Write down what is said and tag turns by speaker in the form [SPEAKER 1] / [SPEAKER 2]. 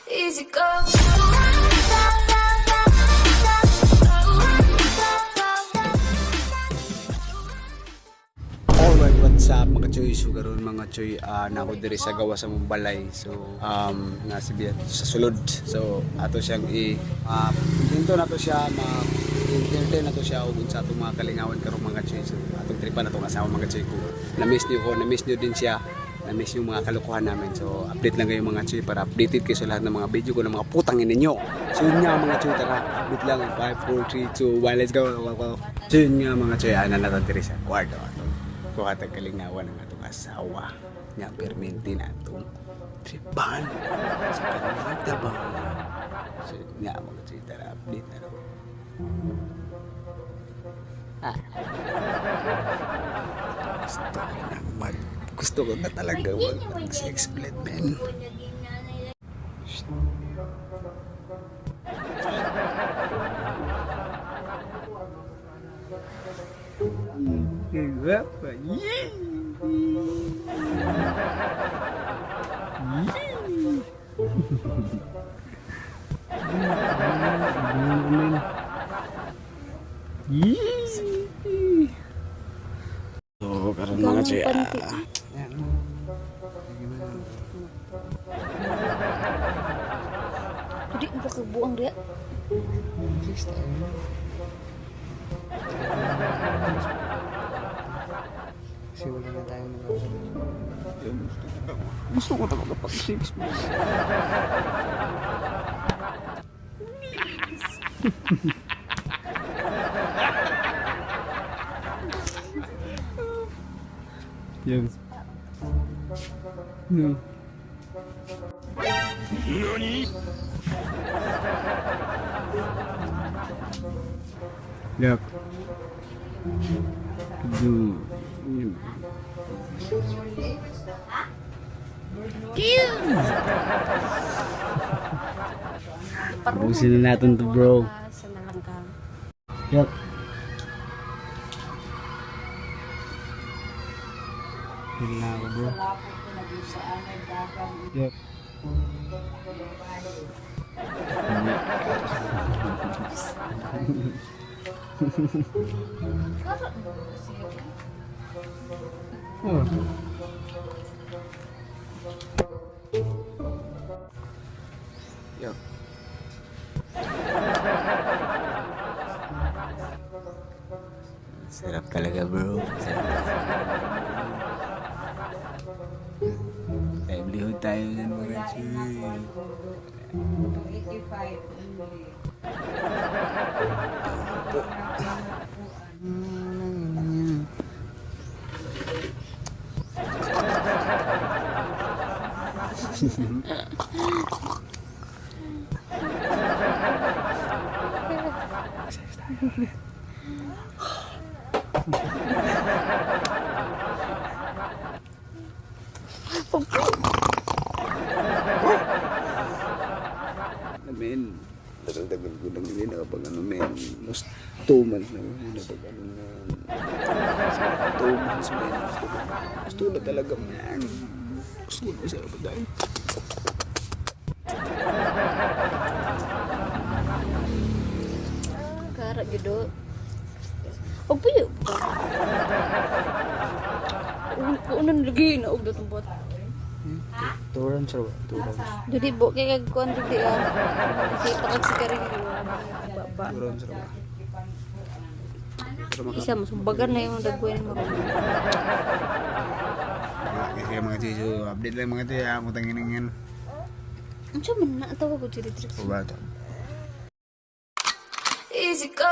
[SPEAKER 1] Easy go.
[SPEAKER 2] Alright, what's up mga choy? So karon mga choy, nako diri sa gawa sa mong balay. So nasibiya sa sulod. So ato siyang dito na to siya entertain na to siya ug sa atong mga kalingawan karon mga choy. So atong tripan na to kasama mga choy ko. Na-miss niyo din siya. Na-miss yung mga kalokohan namin. So update lang kayo mga choy para updated kayo sa lahat ng mga video ko ng mga putangin ninyo. So yun nga mga choy, tara update lang 5, 4, 3, 2, 1, let's go. So yun nga mga choy, ana na diri sa kwarto ato. Kuha tag kalingawan ng atong asawa nga perminti na atong tripan sa kanilang tabang. So nga mga choy, tara update na rin. Gusto ko na talaga mag-explain, man. So, karon mga choy,
[SPEAKER 3] Jadi mo kebuang dia.
[SPEAKER 2] kasi wala na tayong gusto ko na makapag-6 Yes. No. NANI? Yep. Tapusin na natin to, bro. Yep. Hindi na ako, bro. Yep. Oh. Yep. Sarap talaga, bro. Sarap. Livelihood tayo dyan mga choy.
[SPEAKER 4] 85
[SPEAKER 2] Men, tagal-tagal ko lang din kapag men, most 2 months na pag na 2 months men, gusto na talaga man, gusto na sa kapag dahil
[SPEAKER 3] Karak gitu. Apa ya? Unan lagi na og tempat.
[SPEAKER 2] Turan sir, turan.
[SPEAKER 3] Jadi bo kay kuan di ya. Kasi takag si kari baba.
[SPEAKER 2] Turan sir.
[SPEAKER 3] Isa masumbagan na yung dagway mo.
[SPEAKER 2] Kaya mga tiyo, update lang mga tiyo, ako tangin.
[SPEAKER 3] Unsa man na tawag ko diri diri.
[SPEAKER 2] Ubato.
[SPEAKER 1] Easy go.